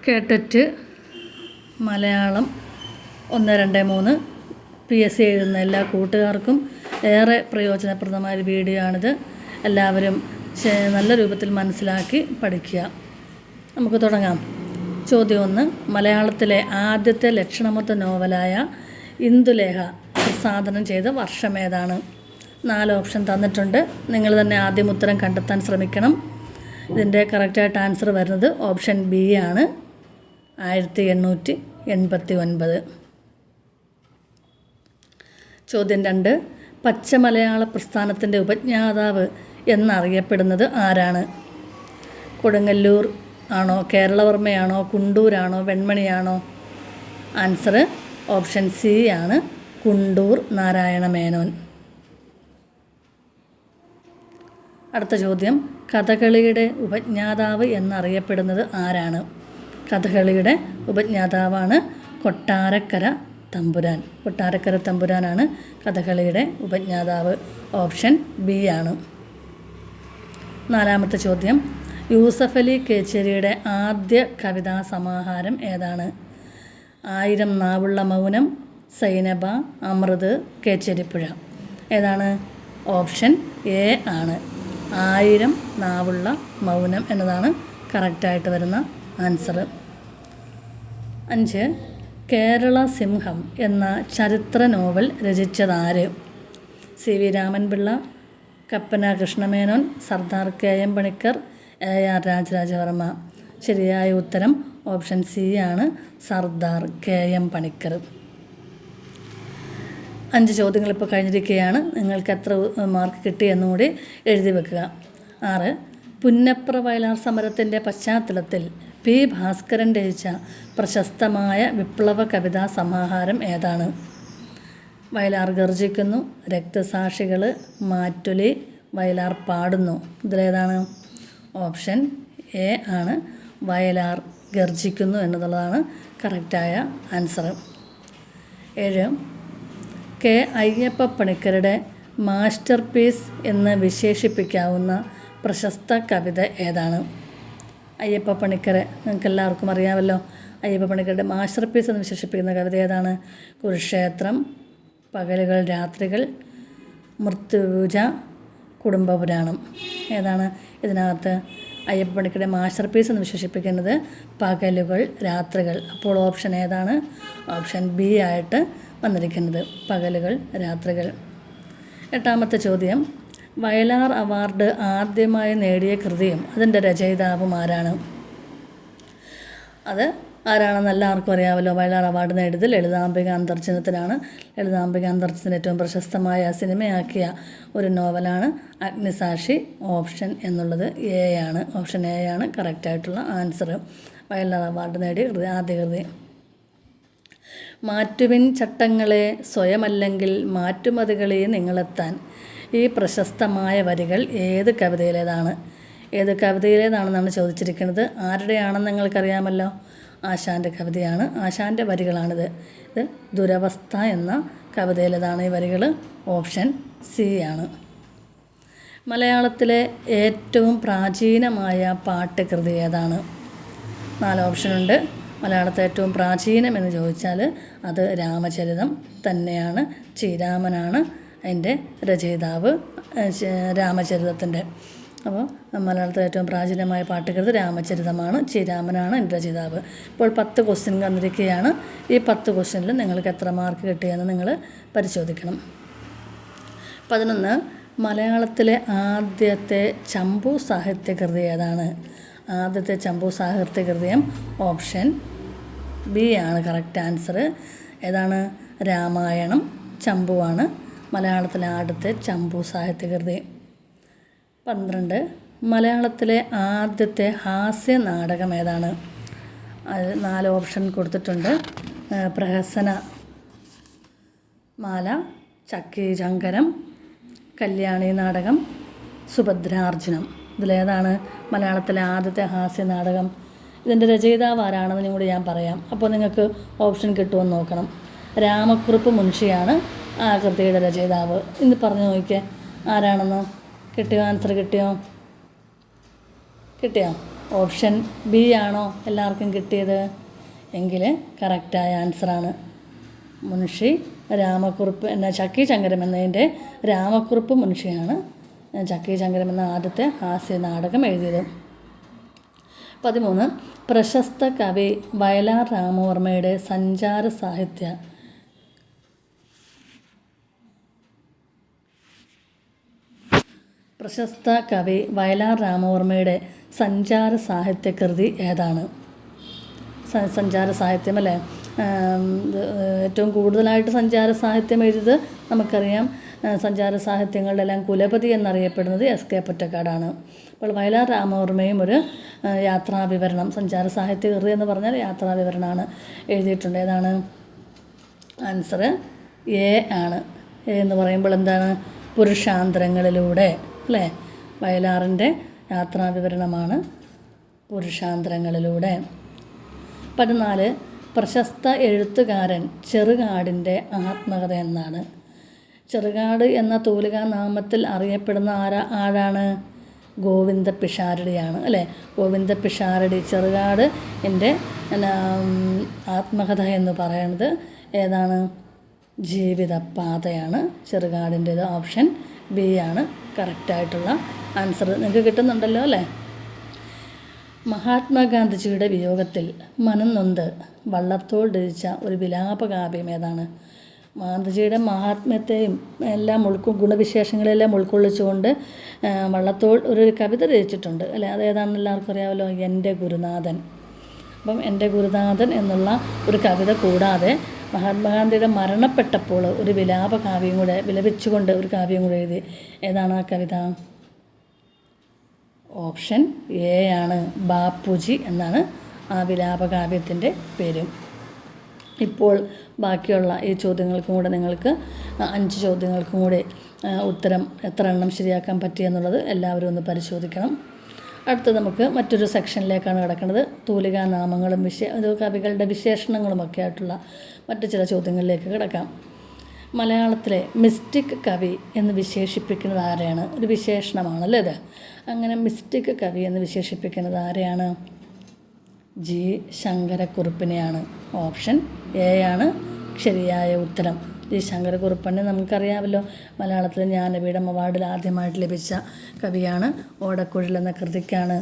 കേട്ടറ്റ് Malayalam 1, 2, 3 PSC എഴുതുന്ന എല്ലാ കൂട്ടുകാർക്കും ഏറെ പ്രയോജനപ്രദമായ ഒരു വീഡിയോ ആണിത്. എല്ലാവരും നല്ല രൂപത്തിൽ മനസ്സിലാക്കി പഠിക്കുക. നമുക്ക് തുടങ്ങാം. ചോദ്യം 1. മലയാളത്തിലെ ആദ്യത്തെ ലക്ഷണമൊത്ത നോവലായ ഇന്ദുലേഖ പ്രസാധനം ചെയ്ത വർഷമേതാണ്? 4 ഓപ്ഷൻ തന്നിട്ടുണ്ട്. നിങ്ങൾ തന്നെ ആദ്യം ഉത്തരം കണ്ടെത്താൻ ശ്രമിക്കണം. ഇതിൻ്റെ കറക്റ്റായിട്ട് ആൻസർ വരുന്നത് ഓപ്ഷൻ ബി ആണ്, 1889. ചോദ്യം 2. പച്ചമലയാള പ്രസ്ഥാനത്തിൻ്റെ ഉപജ്ഞാതാവ് എന്നറിയപ്പെടുന്നത് ആരാണ്? കൊടുങ്ങല്ലൂർ ആണോ, കേരളവർമ്മയാണോ, കുണ്ടൂരാണോ, വെൺമണിയാണോ? ആൻസർ ഓപ്ഷൻ സി ആണ്, കുണ്ടൂർ നാരായണ മേനോൻ. അടുത്ത ചോദ്യം. കഥകളിയുടെ ഉപജ്ഞാതാവ് എന്നറിയപ്പെടുന്നത് ആരാണ്? കഥകളിയുടെ ഉപജ്ഞാതാവാണ് കൊട്ടാരക്കര തമ്പുരാൻ. കൊട്ടാരക്കര തമ്പുരാനാണ് കഥകളിയുടെ ഉപജ്ഞാതാവ്. ഓപ്ഷൻ ബി ആണ്. 4-മത്തെ ചോദ്യം. യൂസഫലി കേച്ചേരിയുടെ ആദ്യ കവിതാ സമാഹാരം ഏതാണ്? 1000 നാവുള്ള മൗനം, സൈനബ, അമൃത്, കേച്ചേരിപ്പുഴ. ഏതാണ്? ഓപ്ഷൻ എ ആണ്, 1000 നാവുള്ള മൗനം എന്നതാണ് കറക്റ്റായിട്ട് വരുന്ന ആൻസർ. 5. കേരള സിംഹം എന്ന ചരിത്ര നോവൽ രചിച്ചതാര്? CV Raman Pillai, Kappana Krishna Menon, Sardar KM Panikkar, AR Rajaraja Varma. ശരിയായ ഉത്തരം ഓപ്ഷൻ സി ആണ്, സർദാർ KM പണിക്കർ. 5 ചോദ്യങ്ങൾ ഇപ്പോൾ കഴിഞ്ഞിരിക്കുകയാണ്. നിങ്ങൾക്ക് എത്ര മാർക്ക് കിട്ടിയെന്നുകൂടി എഴുതി വെക്കുക. 6. പുന്നപ്ര വയലാർ സമരത്തിൻ്റെ പശ്ചാത്തലത്തിൽ P. ഭാസ്കരൻ രചിച്ച പ്രശസ്തമായ വിപ്ലവ കവിതാ സമാഹാരം ഏതാണ്? വയലാർ ഗർജിക്കുന്നു, രക്തസാക്ഷികൾ, മാറ്റൊലി, വയലാർ പാടുന്നു. ഇതിലേതാണ്? ഓപ്ഷൻ എ ആണ്, വയലാർ ഗർജിക്കുന്നു എന്നുള്ളതാണ് കറക്റ്റായ ആൻസർ. 7. K. അയ്യപ്പ പണിക്കരുടെ മാസ്റ്റർ പീസ് എന്ന് വിശേഷിപ്പിക്കാവുന്ന പ്രശസ്ത കവിത ഏതാണ്? അയ്യപ്പ പണിക്കരെ നിങ്ങൾക്ക് എല്ലാവർക്കും അറിയാമല്ലോ. അയ്യപ്പ പണിക്കരുടെ മാസ്റ്റർ പീസ് എന്ന് വിശേഷിപ്പിക്കുന്ന കവിത ഏതാണ്? കുരുക്ഷേത്രം, പകലുകൾ രാത്രികൾ, മൃത്യുപൂജ, കുടുംബപുരാണം. ഏതാണ് ഇതിനകത്ത് അയ്യപ്പ പണിക്കരുടെ മാസ്റ്റർ പീസ് എന്ന് വിശേഷിപ്പിക്കുന്നത്? പകലുകൾ രാത്രികൾ. അപ്പോൾ ഓപ്ഷൻ ഏതാണ്? ഓപ്ഷൻ ബി ആയിട്ട് വന്നിരിക്കുന്നത്, പകലുകൾ രാത്രികൾ. 8-മത്തെ ചോദ്യം. വയലാർ അവാർഡ് ആദ്യമായി നേടിയ കൃതിയും അതിൻ്റെ രചയിതാവും ആരാണ്? അത് ആരാണെന്ന് എല്ലാവർക്കും അറിയാമല്ലോ. വയലാർ അവാർഡ് നേടിയത് ലളിതാംബിക അന്തർജനത്തിനാണ്. ലളിതാംബിക അന്തർജനത്തിന് ഏറ്റവും പ്രശസ്തമായ സിനിമയാക്കിയ ഒരു നോവലാണ് അഗ്നിസാക്ഷി. ഓപ്ഷൻ എന്നുള്ളത് എ ആണ്. ഓപ്ഷൻ എ ആണ് കറക്റ്റായിട്ടുള്ള ആൻസർ. വയലാർ അവാർഡ് നേടിയ ആദ്യ കൃതി. മാറ്റുവിൻ ചട്ടങ്ങളെ സ്വയമല്ലെങ്കിൽ മാറ്റുമതികളെ നിങ്ങളെത്താൻ. ഈ പ്രശസ്തമായ വരികൾ ഏത് കവിതയിലേതാണ്? ഏത് കവിതയിലേതാണെന്നാണ് ചോദിച്ചിരിക്കുന്നത്. ആരുടെയാണെന്ന് നിങ്ങൾക്കറിയാമല്ലോ, ആശാൻ്റെ കവിതയാണ്. ആശാൻ്റെ വരികളാണിത്. ഇത് ദുരവസ്ഥ എന്ന കവിതയിലേതാണ് ഈ വരികൾ. ഓപ്ഷൻ സി ആണ്. മലയാളത്തിലെ ഏറ്റവും പ്രാചീനമായ പാട്ട് കൃതി ഏതാണ്? 4 ഓപ്ഷനുണ്ട്. മലയാളത്തെ ഏറ്റവും പ്രാചീനം എന്ന് ചോദിച്ചാൽ അത് രാമചരിതം തന്നെയാണ്. ചീരാമനാണ് അതിൻ്റെ രചയിതാവ്, രാമചരിതത്തിൻ്റെ. അപ്പോൾ മലയാളത്തിലെ ഏറ്റവും പ്രാചീനമായ പാട്ടുകൃതി രാമചരിതമാണ്. ചീരാമനാണ് എൻ്റെ രചയിതാവ്. ഇപ്പോൾ 10 ക്വസ്റ്റ്യൻ തന്നിരിക്കുകയാണ്. ഈ 10 ക്വസ്റ്റ്യനിൽ നിങ്ങൾക്ക് എത്ര മാർക്ക് കിട്ടിയെന്ന് നിങ്ങൾ പരിശോധിക്കണം. 11. മലയാളത്തിലെ ആദ്യത്തെ ചമ്പു സാഹിത്യകൃതി ഏതാണ്? ആദ്യത്തെ ചമ്പു സാഹിത്യകൃതിയും ഓപ്ഷൻ ബി ആണ് കറക്റ്റ് ആൻസർ. ഏതാണ്? രാമായണം ചമ്പുവാണ് മലയാളത്തിലെ ആദ്യത്തെ ചമ്പു സാഹിത്യകൃതി. 12. മലയാളത്തിലെ ആദ്യത്തെ ഹാസ്യ നാടകം ഏതാണ്? അത് 4 ഓപ്ഷൻ കൊടുത്തിട്ടുണ്ട്. പ്രഹസന മാല, ചക്കീചങ്കരം, കല്യാണി നാടകം, സുഭദ്രാർജുനം. ഇതിലേതാണ് മലയാളത്തിലെ ആദ്യത്തെ ഹാസ്യ നാടകം? ഇതിൻ്റെ രചയിതാവ് ആരാണെന്ന് കൂടി ഞാൻ പറയാം. അപ്പോൾ നിങ്ങൾക്ക് ഓപ്ഷൻ കിട്ടുമെന്ന് നോക്കണം. രാമക്കുറുപ്പ് മുൻഷിയാണ് ആ കൃതിയുടെ രചയിതാവ്. ഇന്ന് പറഞ്ഞു നോക്കിയേ ആരാണെന്ന്. കിട്ടിയോ? ആൻസർ കിട്ടിയോ? ഓപ്ഷൻ ബി ആണോ എല്ലാവർക്കും കിട്ടിയത്? എങ്കിൽ കറക്റ്റായ ആൻസറാണ്. മുൻഷി രാമക്കുറുപ്പ് എന്ന ചക്കി ശങ്കരം എന്നതിൻ്റെ രാമക്കുറുപ്പ് മുൻഷിയാണ് ചക്കി ശങ്കരം എന്ന ആദ്യത്തെ ഹാസ്യ നാടകം എഴുതിയത്. 13. പ്രശസ്ത കവി വയലാർ രാമവർമ്മയുടെ സഞ്ചാര സാഹിത്യ പ്രശസ്ത കവി വയലാർ രാമവർമ്മയുടെ സഞ്ചാര സാഹിത്യകൃതി ഏതാണ്? സഞ്ചാര സാഹിത്യം അല്ലേ? ഏറ്റവും കൂടുതലായിട്ട് സഞ്ചാര സാഹിത്യം എഴുതിയത് നമുക്കറിയാം. സഞ്ചാര സാഹിത്യങ്ങളിലെല്ലാം കുലപതി എന്നറിയപ്പെടുന്നത് എസ്.കെ. പൊറ്റക്കാടാണ്. അപ്പോൾ വയലാർ രാമവർമ്മയും ഒരു യാത്രാവിവരണം, സഞ്ചാര സാഹിത്യകൃതി എന്ന് പറഞ്ഞാൽ യാത്രാവിവരണമാണ് എഴുതിയിട്ടുണ്ട്. ഏതാണ് ആൻസർ? എ ആണ്. എ എന്ന് പറയുമ്പോൾ എന്താണ്? പുരുഷാന്തരങ്ങളിലൂടെ അല്ലേ? വയലാറിൻ്റെ യാത്രാവിവരണമാണ് പുരുഷാന്തരങ്ങളിലൂടെ. 14. പ്രശസ്ത എഴുത്തുകാരൻ ചെറുകാടിൻ്റെ ആത്മകഥ എന്നാണ്. ചെറുകാട് എന്ന തൂലികാ നാമത്തിൽ അറിയപ്പെടുന്ന ആരാണ്? ഗോവിന്ദ പിഷാരടിയാണ് അല്ലേ? ഗോവിന്ദ പിഷാരടി ചെറുകാട് എൻ്റെ ആത്മകഥ എന്ന് പറയുന്നത് ഏതാണ്? ജീവിതപാതയാണ് ചെറുകാടിൻ്റേത്. ഓപ്ഷൻ ബി ആണ് കറക്റ്റായിട്ടുള്ള ആൻസർ. നിങ്ങൾക്ക് കിട്ടുന്നുണ്ടല്ലോ അല്ലേ? മഹാത്മാഗാന്ധിജിയുടെ വിയോഗത്തിൽ മനം നൊന്ത് വള്ളത്തോൾ രചിച്ച ഒരു വിലാപകാവ്യം ഏതാണ്? ഗാന്ധിജിയുടെ മഹാത്മ്യത്തെയും എല്ലാം ഗുണവിശേഷങ്ങളെല്ലാം ഉൾക്കൊള്ളിച്ചുകൊണ്ട് വള്ളത്തോൾ ഒരു കവിത രചിച്ചിട്ടുണ്ട് അല്ലേ? അതേതാണെന്ന് എല്ലാവർക്കും അറിയാമല്ലോ, എൻ്റെ ഗുരുനാഥൻ. അപ്പം എൻ്റെ ഗുരുനാഥൻ എന്നുള്ള ഒരു കവിത കൂടാതെ മഹാത്മാഗാന്ധിയുടെ മരണപ്പെട്ടപ്പോൾ ഒരു വിലാപകാവ്യം കൂടെ വിലപിച്ചുകൊണ്ട് ഒരു കാവ്യം കൂടെ എഴുതി. ഏതാണ് ആ കവിത? ഓപ്ഷൻ എ ആണ്. ബാപ്പുജി എന്നാണ് ആ വിലാപകാവ്യത്തിൻ്റെ പേര്. ഇപ്പോൾ ബാക്കിയുള്ള ഈ ചോദ്യങ്ങൾക്കും കൂടെ നിങ്ങൾക്ക് 5 ചോദ്യങ്ങൾക്കും കൂടെ ഉത്തരം എത്ര എണ്ണം ശരിയാക്കാൻ പറ്റിയെന്നുള്ളത് എല്ലാവരും ഒന്ന് പരിശോധിക്കണം. അടുത്ത് നമുക്ക് മറ്റൊരു സെക്ഷനിലേക്കാണ് കിടക്കുന്നത്. തൂലികാ നാമങ്ങളും കവികളുടെ വിശേഷണങ്ങളുമൊക്കെ ആയിട്ടുള്ള മറ്റു ചില ചോദ്യങ്ങളിലേക്ക് കിടക്കാം. മലയാളത്തിലെ മിസ്റ്റിക് കവി എന്ന് വിശേഷിപ്പിക്കുന്നത് ആരെയാണ്? ഒരു വിശേഷണമാണല്ലേ ഇത്. അങ്ങനെ മിസ്റ്റിക് കവി എന്ന് വിശേഷിപ്പിക്കുന്നത് ആരെയാണ്? ജി ശങ്കരക്കുറുപ്പിനെയാണ്. ഓപ്ഷൻ എ ആണ് ശരിയായ ഉത്തരം. ജി ശങ്കരക്കുറുപ്പിനെ നമുക്കറിയാമല്ലോ, മലയാളത്തിലെ ജ്ഞാനപീഠം അവാർഡിൽ ആദ്യമായിട്ട് ലഭിച്ച കവിയാണ്. ഓടക്കുഴൽ എന്ന കൃതിക്കാണ്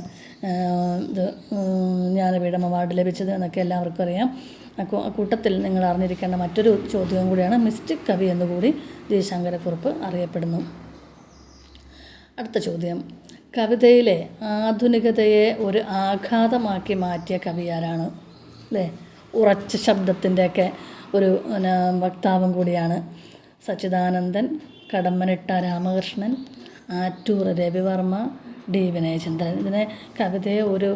ജ്ഞാനപീഠം അവാർഡ് ലഭിച്ചത് എന്നൊക്കെ എല്ലാവർക്കും അറിയാം. കൂട്ടത്തിൽ നിങ്ങൾ അറിഞ്ഞിരിക്കേണ്ട മറ്റൊരു ചോദ്യവും കൂടിയാണ് മിസ്റ്റിക് കവി എന്നുകൂടി ജി ശങ്കരക്കുറുപ്പ് അറിയപ്പെടുന്നു. അടുത്ത ചോദ്യം, കവിതയിലെ ആധുനികതയെ ഒരു ആഘാതമാക്കി മാറ്റിയ കവി ആരാണ്? അല്ലേ? ഉറച്ച ശബ്ദത്തിൻ്റെയൊക്കെ ഒരു വക്താവും കൂടിയാണ്. സച്ചിദാനന്ദൻ, കടമ്മനിട്ട രാമകൃഷ്ണൻ, ആറ്റൂർ രവിവർമ്മ, ഡി വിനയചന്ദ്രൻ. ഇതിനെ കവിതയെ ഒരു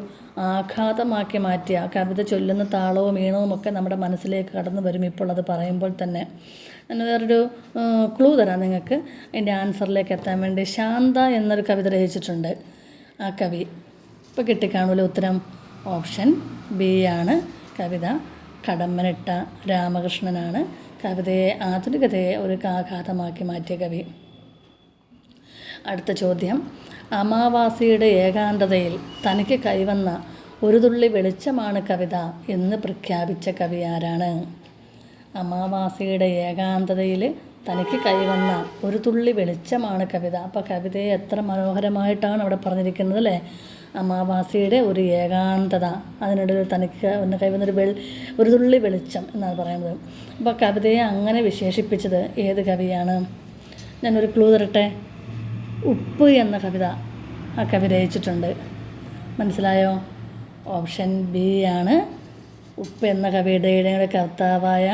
ആഘാതമാക്കി മാറ്റിയ, കവിത ചൊല്ലുന്ന താളവും ഈണവും ഒക്കെ നമ്മുടെ മനസ്സിലേക്ക് കടന്നു വരും ഇപ്പോൾ അത് പറയുമ്പോൾ തന്നെ. ഞാൻ വേറൊരു ക്ലൂ തരാം നിങ്ങൾക്ക് അതിൻ്റെ ആൻസറിലേക്ക് എത്താൻ വേണ്ടി. ശാന്ത എന്നൊരു കവിത രചിച്ചിട്ടുണ്ട് ആ കവി. ഇപ്പോൾ കിട്ടിക്കാണൂല്ലോ ഉത്തരം. ഓപ്ഷൻ ബി ആണ് കവിത. കടമ്മനിട്ട രാമകൃഷ്ണനാണ് കവിതയെ, ആധുനികതയെ ഒരു ആഘാതമാക്കി മാറ്റിയ കവി. അടുത്ത ചോദ്യം, അമാവാസിയുടെ ഏകാന്തതയിൽ തനിക്ക് കൈവന്ന ഒരു തുള്ളി വെളിച്ചമാണ് കവിത എന്ന് പ്രഖ്യാപിച്ച കവി ആരാണ്? അമാവാസിയുടെ ഏകാന്തതയിൽ തനിക്ക് കൈവന്ന ഒരു തുള്ളി വെളിച്ചമാണ് കവിത. അപ്പോൾ കവിതയെ എത്ര മനോഹരമായിട്ടാണ് അവിടെ പറഞ്ഞിരിക്കുന്നത് അല്ലേ? അമാവാസിയുടെ ഒരു ഏകാന്തത, അതിനിടയിൽ തനിക്ക് കൈവന്നൊരു ഒരു തുള്ളി വെളിച്ചം എന്നാണ് പറയുന്നത്. അപ്പോൾ കവിതയെ അങ്ങനെ വിശേഷിപ്പിച്ചത് ഏത് കവിയാണ്? ഞാനൊരു ക്ലൂ തരട്ടെ. ഉപ്പ് എന്ന കവിത ആ കവി രചിച്ചിട്ടുണ്ട്. മനസ്സിലായോ? ഓപ്ഷൻ ബി ആണ് ഉപ്പ് എന്ന കവിയുടെ കർത്താവായ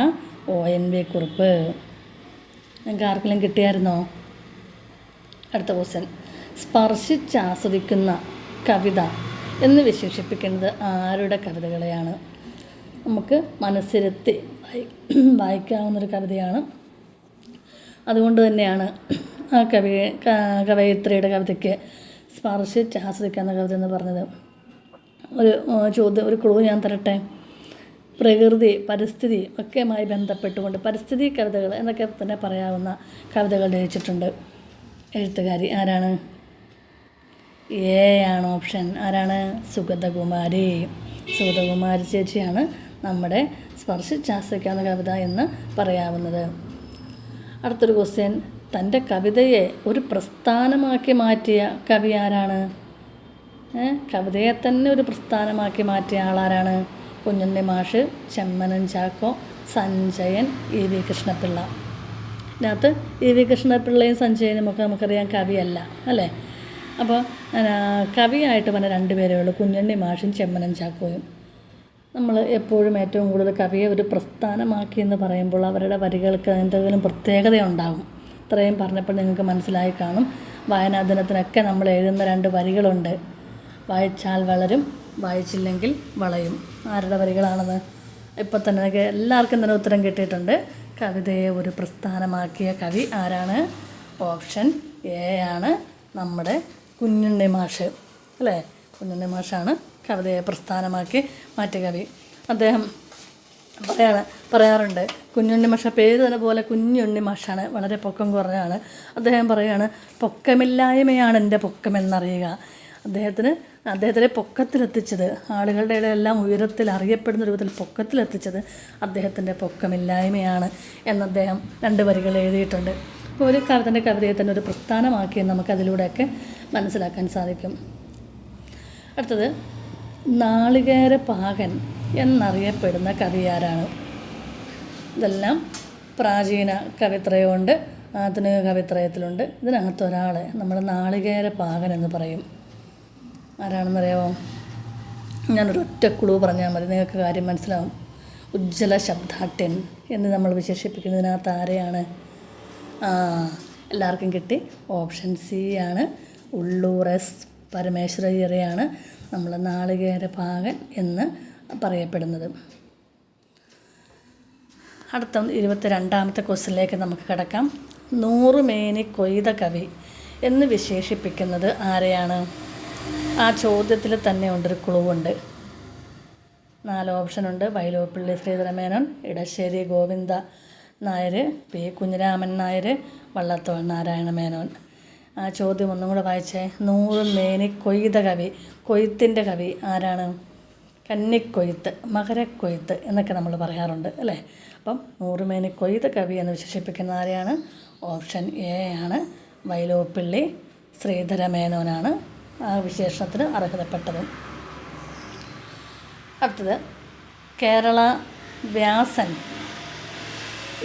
ONV കുറുപ്പ്. നിങ്ങൾക്ക് ആർക്കെങ്കിലും കിട്ടിയായിരുന്നോ? അടുത്ത ക്വസ്റ്റ്യൻ, സ്പർശിച്ചാസ്വദിക്കുന്ന കവിത എന്ന് വിശേഷിപ്പിക്കുന്നത് ആരുടെ കവിതകളെയാണ്? നമുക്ക് മനസ്സിരുത്തി വായിക്കാവുന്നൊരു കവിതയാണ്. അതുകൊണ്ട് തന്നെയാണ് ആ കവയിത്രിയുടെ കവിതയ്ക്ക് സ്പർശിച്ചാസ്വദിക്കുന്ന കവിത എന്ന് പറഞ്ഞത്. ഒരു ക്ലൂ ഞാൻ തരട്ടെ. പ്രകൃതി, പരിസ്ഥിതി ഒക്കെയുമായി ബന്ധപ്പെട്ടുകൊണ്ട് പരിസ്ഥിതി കവിതകൾ എന്നൊക്കെ തന്നെ പറയാവുന്ന കവിതകൾ രചിച്ചിട്ടുണ്ട്. എഴുത്തുകാരി ആരാണ്? എ ആണ് ഓപ്ഷൻ. ആരാണ്? സുഗതകുമാരി. സുഗതകുമാരി ചേച്ചിയാണ് നമ്മുടെ സ്പർശിച്ചാസ്വദിക്കാവുന്ന കവിത എന്ന് പറയാവുന്നത്. അടുത്തൊരു ക്വസ്റ്റ്യൻ. തൻ്റെ കവിതയെ ഒരു പ്രസ്ഥാനമാക്കി മാറ്റിയ കവി ആരാണ്? കവിതയെ തന്നെ ഒരു പ്രസ്ഥാനമാക്കി മാറ്റിയ ആളാരാണ്? കുഞ്ഞുണ്ണി മാഷ്, ചെമ്മനം ചാക്കോ, സഞ്ജയൻ, ഇ വി കൃഷ്ണപിള്ള. ഇതിനകത്ത് ഇ വി കൃഷ്ണപിള്ളയും സഞ്ജയനും ഒക്കെ നമുക്കറിയാം കവിയല്ല അല്ലേ. അപ്പോൾ കവിയായിട്ട് പറഞ്ഞ 2 പേരേ ഉള്ളൂ, കുഞ്ഞുണ്ണി മാഷും ചെമ്മനം ചാക്കോയും. നമ്മൾ എപ്പോഴും ഏറ്റവും കൂടുതൽ കവിയെ ഒരു പ്രസ്ഥാനമാക്കി എന്ന് പറയുമ്പോൾ അവരുടെ വരികൾക്ക് എന്തെങ്കിലും പ്രത്യേകതയുണ്ടാകും. ഇത്രയും പറഞ്ഞപ്പോൾ നിങ്ങൾക്ക് മനസ്സിലായി കാണും. വായനാ ദിനത്തിനൊക്കെ നമ്മൾ എഴുതുന്ന 2 വരികളുണ്ട്. വായിച്ചാൽ വളരും, വായിച്ചില്ലെങ്കിൽ വളയും. ആരുടെ വരികളാണെന്ന് ഇപ്പോൾ തന്നെ എല്ലാവർക്കും തന്നെ ഉത്തരം കിട്ടിയിട്ടുണ്ട്. കവിതയെ ഒരു പ്രസ്ഥാനമാക്കിയ കവി ആരാണ്? ഓപ്ഷൻ എ ആണ് നമ്മുടെ കുഞ്ഞുണ്ണി മാഷ് അല്ലേ. കുഞ്ഞുണ്ണി മാഷാണ് കവിതയെ പ്രസ്ഥാനമാക്കി മാറ്റിയ കവി. അദ്ദേഹം പറയാറുണ്ട്, കുഞ്ഞുണ്ണി മാഷ പേര് തന്നെ പോലെ കുഞ്ഞുണ്ണി മാഷാണ്, വളരെ പൊക്കം കുറഞ്ഞാണ്. അദ്ദേഹം പറയുകയാണ്, പൊക്കമില്ലായ്മയാണ് എൻ്റെ പൊക്കമെന്നറിയുക. അദ്ദേഹത്തിനെ പൊക്കത്തിലെത്തിച്ചത്, ആളുകളുടെ ഇടയിലെല്ലാം ഉയരത്തിൽ അറിയപ്പെടുന്ന രൂപത്തിൽ പൊക്കത്തിലെത്തിച്ചത് അദ്ദേഹത്തിൻ്റെ പൊക്കമില്ലായ്മയാണ് എന്ന് അദ്ദേഹം 2 വരികൾ എഴുതിയിട്ടുണ്ട്. അപ്പോൾ ഒരു കവിതയെ തന്നെ ഒരു പ്രസ്ഥാനമാക്കി നമുക്കതിലൂടെയൊക്കെ മനസ്സിലാക്കാൻ സാധിക്കും. അടുത്തത്, നാളികേര പാകൻ എന്നറിയപ്പെടുന്ന കവി ആരാണ്? ഇതെല്ലാം പ്രാചീന കവിത്രയമുണ്ട്, ആധുനിക കവിത്രയത്തിലുണ്ട്. ഇതിനകത്ത് ഒരാളെ നമ്മൾ നാളികേര പാകൻ എന്ന് പറയും. ആരാണെന്നറിയാമോ? ഞാനൊരൊറ്റ ക്ലൂ പറഞ്ഞാൽ മതി, നിങ്ങൾക്ക് കാര്യം മനസ്സിലാവും. ഉജ്ജ്വല ശബ്ദാട്യൻ എന്ന് നമ്മൾ വിശേഷിപ്പിക്കുന്നതിനകത്ത് ആരെയാണ്? എല്ലാവർക്കും കിട്ടി. ഓപ്ഷൻ സി ആണ്. ഉള്ളൂർ എസ് പരമേശ്വരയ്യരെയാണ് നമ്മൾ നാളികേര പാകൻ എന്ന് പറയപ്പെടുന്നത്. അടുത്ത 22ാമത്തെ ക്വസ്റ്റ്യനിലേക്ക് നമുക്ക് കിടക്കാം. 100 മേനി കൊയ്ത കവി എന്ന് വിശേഷിപ്പിക്കുന്നത് ആരെയാണ്? ആ ചോദ്യത്തിൽ തന്നെ ഉണ്ടൊരു ക്ലൂ ഉണ്ട്. 4 ഓപ്ഷനുണ്ട്. വൈലോപ്പിള്ളി ശ്രീധരമേനോൻ, ഇടശ്ശേരി ഗോവിന്ദ നായർ, പി കുഞ്ഞിരാമൻ നായർ, വള്ളത്തോൾ നാരായണ മേനോൻ. ആ ചോദ്യം ഒന്നും കൂടെ വായിച്ചേ. 100 മേനി കൊയ്ത കവി, കൊയ്ത്തിൻ്റെ കവി ആരാണ്? കന്നിക്കൊയ്ത്ത്, മകരക്കൊയ്ത്ത് എന്നൊക്കെ നമ്മൾ പറയാറുണ്ട് അല്ലേ. അപ്പം 100 മേനി കൊയ്ത കവി എന്ന് വിശേഷിപ്പിക്കുന്ന ആരെയാണ്? ഓപ്ഷൻ എ ആണ്. വൈലോപ്പിള്ളി ശ്രീധരമേനോനാണ് ആ വിശേഷണത്തിന് അർഹതപ്പെട്ടതും. അടുത്തത്, കേരള വ്യാസൻ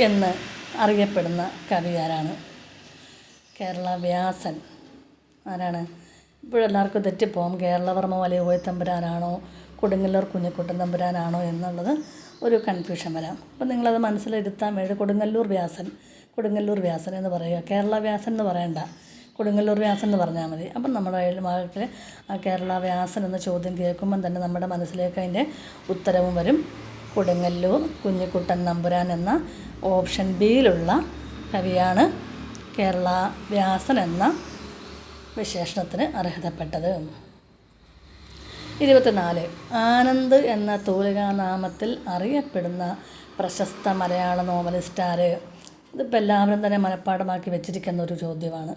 എന്ന് അറിയപ്പെടുന്ന കവി ആരാണ്? കേരള വ്യാസൻ ആരാണ്? ഇപ്പോഴെല്ലാവർക്കും തെറ്റിപ്പോകും. കേരളവർമ്മ വലിയ കോയത്തമ്പുരാനാണോ കൊടുങ്ങല്ലൂർ കുഞ്ഞിക്കുട്ടൻ തമ്പുരാനാണോ എന്നുള്ളത് ഒരു കൺഫ്യൂഷൻ വരാം. അപ്പം നിങ്ങളത് മനസ്സിലിരുത്താൻ വേണ്ടി കൊടുങ്ങല്ലൂർ വ്യാസൻ എന്ന് പറയുക. കേരള വ്യാസൻ എന്ന് പറയണ്ട, കൊടുങ്ങല്ലൂർ വ്യാസൻ എന്ന് പറഞ്ഞാൽ മതി. അപ്പം നമ്മുടെ ഭാഗത്തിൽ ആ കേരള വ്യാസൻ എന്ന ചോദ്യം കേൾക്കുമ്പം തന്നെ നമ്മുടെ മനസ്സിലേക്ക് അതിൻ്റെ ഉത്തരവും വരും. കൊടുങ്ങല്ലൂർ കുഞ്ഞിക്കുട്ടൻ നമ്പുരാൻ എന്ന ഓപ്ഷൻ ബിയിലുള്ള കവിയാണ് കേരള വ്യാസൻ എന്ന വിശേഷണത്തിന് അർഹതപ്പെട്ടത്. 24. ആനന്ദ് എന്ന തൂലികാനാമത്തിൽ അറിയപ്പെടുന്ന പ്രശസ്ത മലയാള നോവലിസ്റ്റ് ആര്? ഇതിപ്പോൾ എല്ലാവരും തന്നെ മനഃപ്പാഠമാക്കി വെച്ചിരിക്കുന്ന ഒരു ചോദ്യമാണ്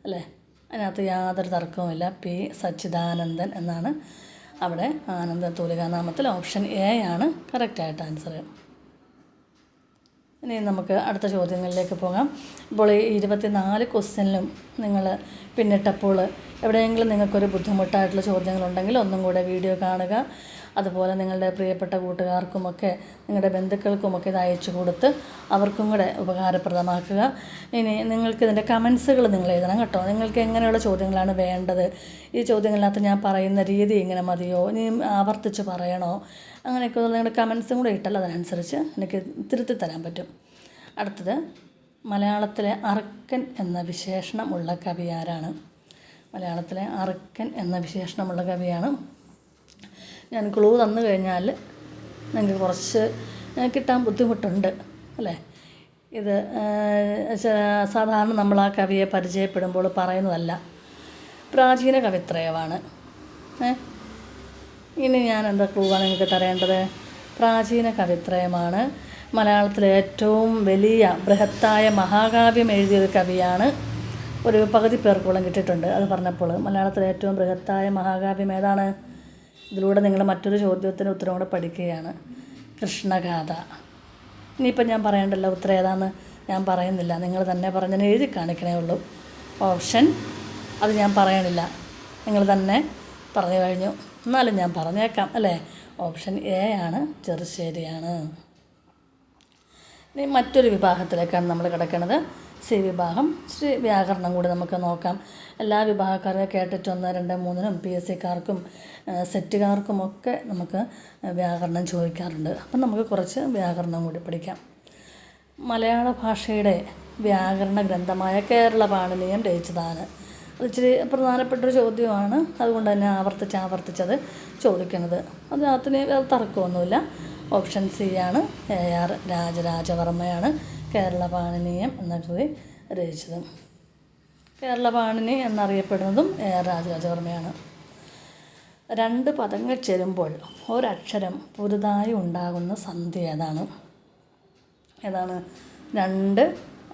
അല്ലേ. അതിനകത്ത് യാതൊരു തർക്കവുമില്ല. പി സച്ചിദാനന്ദൻ എന്നാണ് അവിടെ ആനന്ദ തൂലികാനാമത്തിൽ. ഓപ്ഷൻ എ ആണ് കറക്റ്റായിട്ട് ആൻസർ. ഇനി നമുക്ക് അടുത്ത ചോദ്യങ്ങളിലേക്ക് പോകാം. ഇപ്പോൾ ഈ 24 ക്വസ്റ്റ്യനിലും നിങ്ങൾ പിന്നിട്ടപ്പോൾ എവിടെയെങ്കിലും നിങ്ങൾക്കൊരു ബുദ്ധിമുട്ടായിട്ടുള്ള ചോദ്യങ്ങളുണ്ടെങ്കിൽ ഒന്നും കൂടെ വീഡിയോ കാണുക. അതുപോലെ നിങ്ങളുടെ പ്രിയപ്പെട്ട കൂട്ടുകാർക്കുമൊക്കെ നിങ്ങളുടെ ബന്ധുക്കൾക്കുമൊക്കെ ഇത് അയച്ചു കൊടുത്ത് അവർക്കും കൂടെ ഉപകാരപ്രദമാക്കുക. ഇനി നിങ്ങൾക്കിതിൻ്റെ കമൻസുകൾ നിങ്ങൾ എഴുതണം കേട്ടോ. നിങ്ങൾക്ക് എങ്ങനെയുള്ള ചോദ്യങ്ങളാണ് വേണ്ടത്, ഈ ചോദ്യങ്ങളിനകത്ത് ഞാൻ പറയുന്ന രീതി ഇങ്ങനെ മതിയോ, ഇനി ആവർത്തിച്ച് പറയണോ, അങ്ങനെയൊക്കെ നിങ്ങളുടെ കമൻസും കൂടെ ഇട്ടാൽ അതിനനുസരിച്ച് എനിക്ക് തിരുത്തി തരാൻ പറ്റും. അടുത്തത്, മലയാളത്തിലെ അറുക്കൻ എന്ന വിശേഷണമുള്ള കവി ആരാണ്? മലയാളത്തിലെ അറുക്കൻ എന്ന വിശേഷണമുള്ള കവിയാണ്. ഞാൻ ക്ലൂ തന്നു കഴിഞ്ഞാൽ നിങ്ങൾക്ക് കുറച്ച് കിട്ടാൻ ബുദ്ധിമുട്ടുണ്ട് അല്ലേ. ഇത് സാധാരണ നമ്മൾ ആ കവിയെ പരിചയപ്പെടുമ്പോൾ പറയുന്നതല്ല, പ്രാചീന കവിത്രയമാണ്. ഇനി ഞാൻ എന്താ ക്ലൂവാണ് നിങ്ങൾക്ക് തരേണ്ടത്? പ്രാചീന കവിത്രയമാണ്. മലയാളത്തിലെ ഏറ്റവും വലിയ ബൃഹത്തായ മഹാകാവ്യം എഴുതിയൊരു കവിയാണ്. ഒരു പകുതി പേർക്കോളം കിട്ടിയിട്ടുണ്ട്. അത് പറഞ്ഞപ്പോൾ മലയാളത്തിലെ ഏറ്റവും ബൃഹത്തായ മഹാകാവ്യം ഏതാണ്? ഇതിലൂടെ നിങ്ങൾ മറ്റൊരു ചോദ്യത്തിന് ഉത്തരം കൂടെ പഠിക്കുകയാണ്. കൃഷ്ണഗാഥ. ഇനിയിപ്പം ഞാൻ പറയണ്ടല്ലോ ഉത്തരം ഏതാണെന്ന് ഞാൻ പറയുന്നില്ല, നിങ്ങൾ തന്നെ പറഞ്ഞ് എഴുതി കാണിക്കണേ ഉള്ളൂ. ഓപ്ഷൻ അത് ഞാൻ പറയണില്ല, നിങ്ങൾ തന്നെ പറഞ്ഞു കഴിഞ്ഞു. എന്നാലും ഞാൻ പറഞ്ഞേക്കാം അല്ലേ. ഓപ്ഷൻ എ ആണ്, ചെറുശ്ശേരിയാണ്. ഇനി മറ്റൊരു വിഭാഗത്തിലേക്കാണ് നമ്മൾ കിടക്കുന്നത്, സി വിഭാഗം. ശ്രീ വ്യാകരണം കൂടി നമുക്ക് നോക്കാം. എല്ലാ വിഭാഗക്കാരും കേട്ടിട്ട് 1, 2, 3 PSCക്കാർക്കും സെറ്റുകാർക്കുമൊക്കെ നമുക്ക് വ്യാകരണം ചോദിക്കാറുണ്ട്. അപ്പം നമുക്ക് കുറച്ച് വ്യാകരണം കൂടി പഠിക്കാം. മലയാള ഭാഷയുടെ വ്യാകരണ ഗ്രന്ഥമായ കേരള പാണിനിയം രചിച്ചതാണ്. അത് ഇച്ചിരി പ്രധാനപ്പെട്ടൊരു ചോദ്യമാണ്, അതുകൊണ്ട് തന്നെ ആവർത്തിച്ചത് ചോദിക്കുന്നത്. അതിനകത്തിന് തർക്കമൊന്നുമില്ല. ഓപ്ഷൻ സി ആണ്, AR രാജരാജവർമ്മയാണ് കേരള പാണിനിയം എന്ന കൃതി രചിച്ചത്. കേരള പാണിനി എന്നറിയപ്പെടുന്നതും AR രാജരാജവർമ്മയാണ്. 2 പദങ്ങൾ ചേരുമ്പോൾ ഒരക്ഷരം പുതുതായി ഉണ്ടാകുന്ന സന്ധി ഏതാണ്? 2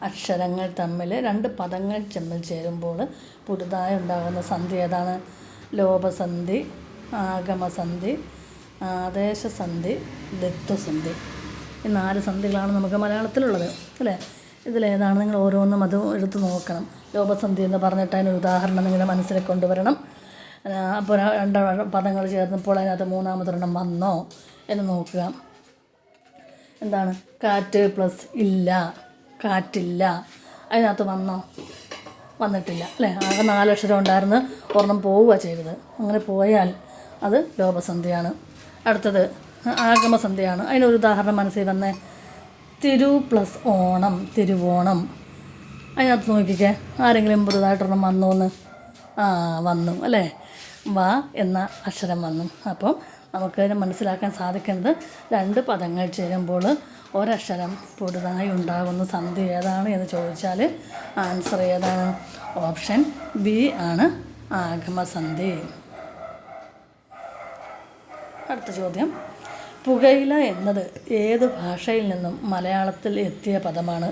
അക്ഷരങ്ങൾ തമ്മിൽ 2 പദങ്ങൾ തമ്മിൽ ചേരുമ്പോൾ പുതുതായി ഉണ്ടാകുന്ന സന്ധി ഏതാണ്? ലോപസന്ധി, ആഗമസന്ധി, ആദേശസന്ധി, ദ്വിത്വസന്ധി. ഈ 4 സന്ധികളാണ് നമുക്ക് മലയാളത്തിലുള്ളത് അല്ലേ. ഇതിലേതാണ് നിങ്ങൾ ഓരോന്നും അത് എടുത്ത് നോക്കണം. ലോപസന്ധി എന്ന് പറഞ്ഞിട്ട് അതിന് ഉദാഹരണം നിങ്ങളുടെ മനസ്സിൽ കൊണ്ടുവരണം. അപ്പോൾ 2 പദങ്ങൾ ചേർന്നപ്പോൾ അതിനകത്ത് 3ാമതൊരെണ്ണം വന്നോ എന്ന് നോക്കുക. എന്താണ്? കാറ്റ് പ്ലസ് ഇല്ല, കാറ്റില്ല. അതിനകത്ത് വന്നോ? വന്നിട്ടില്ല അല്ലേ. ആകെ 4 അക്ഷരം ഉണ്ടായിരുന്നു, ഒരെണ്ണം പോവുക ചെയ്തത്. അങ്ങനെ പോയാൽ അത് ലോപസന്ധിയാണ്. അടുത്തത് ആഗമസന്ധിയാണ്. അതിനൊരു ഉദാഹരണം മനസ്സിൽ വന്നേ. തിരു പ്ലസ് ഓണം, തിരുവോണം. അതിനകത്ത് നോക്കിക്കേ, ആരെങ്കിലും പുതുതായിട്ടൊരെണ്ണം വന്നോന്ന്? വന്നു അല്ലേ. വ എന്ന അക്ഷരം വന്നു. അപ്പം നമുക്കതിനെ മനസ്സിലാക്കാൻ സാധിക്കുന്നത് 2 പദങ്ങൾ ചേരുമ്പോൾ ഒരക്ഷരം പുതുതായി ഉണ്ടാകുന്ന സന്ധി ഏതാണ് എന്ന് ചോദിച്ചാൽ ആൻസർ ഏതാണ്? ഓപ്ഷൻ ബി ആണ്, ആഗമസന്ധി. അടുത്ത ചോദ്യം, പുകയില എന്നത് ഏത് ഭാഷയിൽ നിന്നും മലയാളത്തിൽ എത്തിയ പദമാണ്?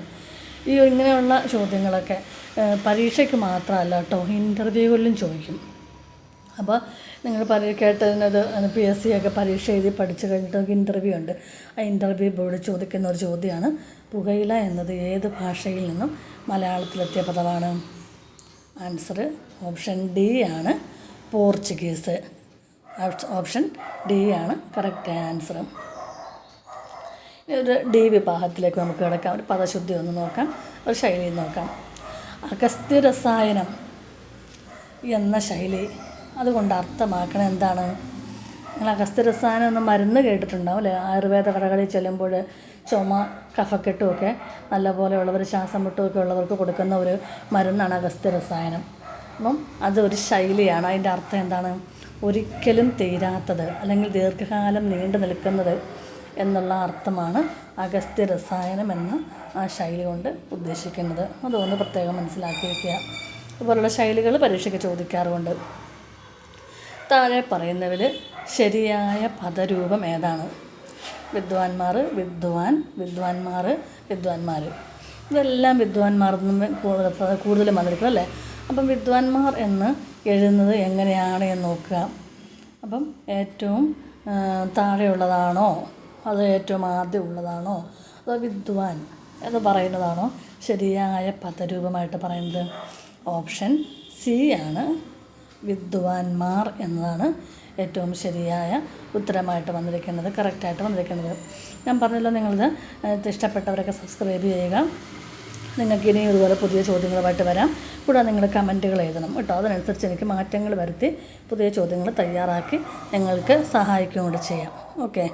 ഇങ്ങനെയുള്ള ചോദ്യങ്ങളൊക്കെ പരീക്ഷയ്ക്ക് മാത്രമല്ല കേട്ടോ, ഇൻ്റർവ്യൂകളിലും ചോദിക്കും. അപ്പോൾ നിങ്ങൾ കേട്ടതിനത് PSC ഒക്കെ പരീക്ഷ എഴുതി പഠിച്ചു കഴിഞ്ഞിട്ട് ഇൻ്റർവ്യൂ ഉണ്ട്. ആ ഇൻ്റർവ്യൂ ബോർഡ് ചോദിക്കുന്ന ഒരു ചോദ്യമാണ്, പുകയില എന്നത് ഏത് ഭാഷയിൽ നിന്നും മലയാളത്തിലെത്തിയ പദമാണ്? ആൻസർ ഓപ്ഷൻ ഡി ആണ്, പോർച്ചുഗീസ്. ഓപ്ഷൻ ഡി ആണ് കറക്റ്റ് ആൻസർ. ഒരു ഡി വിഭാഗത്തിലേക്ക് നമുക്ക് കിടക്കാം. ഒരു പദശുദ്ധി ഒന്ന് നോക്കാം, ഒരു ശൈലി നോക്കാം. അഗസ്ത്യരസായനം എന്ന ശൈലി അതുകൊണ്ട് അർത്ഥമാക്കണം എന്താണ്? നിങ്ങൾ അഗസ്ത്യരസായനം എന്ന മരുന്ന് കേട്ടിട്ടുണ്ടാവും അല്ലേ. ആയുർവേദ കടകളിൽ ചെല്ലുമ്പോൾ ചുമ, കഫക്കെട്ടുമൊക്കെ നല്ലപോലെ ഉള്ളവർ, ശ്വാസം മുട്ടുമൊക്കെ ഉള്ളവർക്ക് കൊടുക്കുന്ന ഒരു മരുന്നാണ് അഗസ്ത്യരസായനം. അപ്പം അതൊരു ശൈലിയാണ്. അതിൻ്റെ അർത്ഥം എന്താണ്? ഒരിക്കലും തീരാത്തത് അല്ലെങ്കിൽ ദീർഘകാലം നീണ്ടു നിൽക്കുന്നത് എന്നുള്ള അർത്ഥമാണ് അഗസ്ത്യരസായനം എന്ന ആ ശൈലി കൊണ്ട് ഉദ്ദേശിക്കുന്നത്. അതൊന്ന് പ്രത്യേകം മനസ്സിലാക്കി വയ്ക്കുക. അതുപോലുള്ള ശൈലികൾ പരീക്ഷയ്ക്ക് ചോദിക്കാറുമുണ്ട്. താഴെ പറയുന്നതിൽ ശരിയായ പദരൂപം ഏതാണ്? വിദ്വാൻമാർ, വിദ്വാൻ, വിദ്വാൻമാർ, വിദ്വാൻമാർ. ഇതെല്ലാം വിദ്വാൻമാർ കൂടുതലും വന്നിരിക്കും അല്ലേ. അപ്പം വിദ്വാൻമാർ എന്ന് എഴുതുന്നത് എങ്ങനെയാണ് എന്ന് നോക്കുക. അപ്പം ഏറ്റവും താഴെയുള്ളതാണോ, അത് ഏറ്റവും ആദ്യം ഉള്ളതാണോ, അതോ വിദ്വാൻ എന്ന് പറയുന്നതാണോ ശരിയായ പദരൂപമായിട്ട് പറയുന്നത്? ഓപ്ഷൻ സി ആണ്, വിദ്വാൻമാർ എന്നതാണ് ഏറ്റവും ശരിയായ ഉത്തരമായിട്ട് വന്നിരിക്കുന്നത്, കറക്റ്റായിട്ട് വന്നിരിക്കുന്നത്. ഞാൻ പറഞ്ഞല്ലോ, നിങ്ങളിത് ഇഷ്ടപ്പെട്ടവരൊക്കെ സബ്സ്ക്രൈബ് ചെയ്യുക. നിങ്ങൾക്ക് ഇനിയും ഇതുപോലെ പുതിയ ചോദ്യങ്ങളുമായിട്ട് വരാം. കൂടാതെ നിങ്ങൾ കമൻറ്റുകൾ എഴുതണം കേട്ടോ. അതിനനുസരിച്ച് എനിക്ക് മാറ്റങ്ങൾ വരുത്തി പുതിയ ചോദ്യങ്ങൾ തയ്യാറാക്കി നിങ്ങൾക്ക് സഹായിക്കുകയും കൂടി ചെയ്യാം. ഓക്കെ.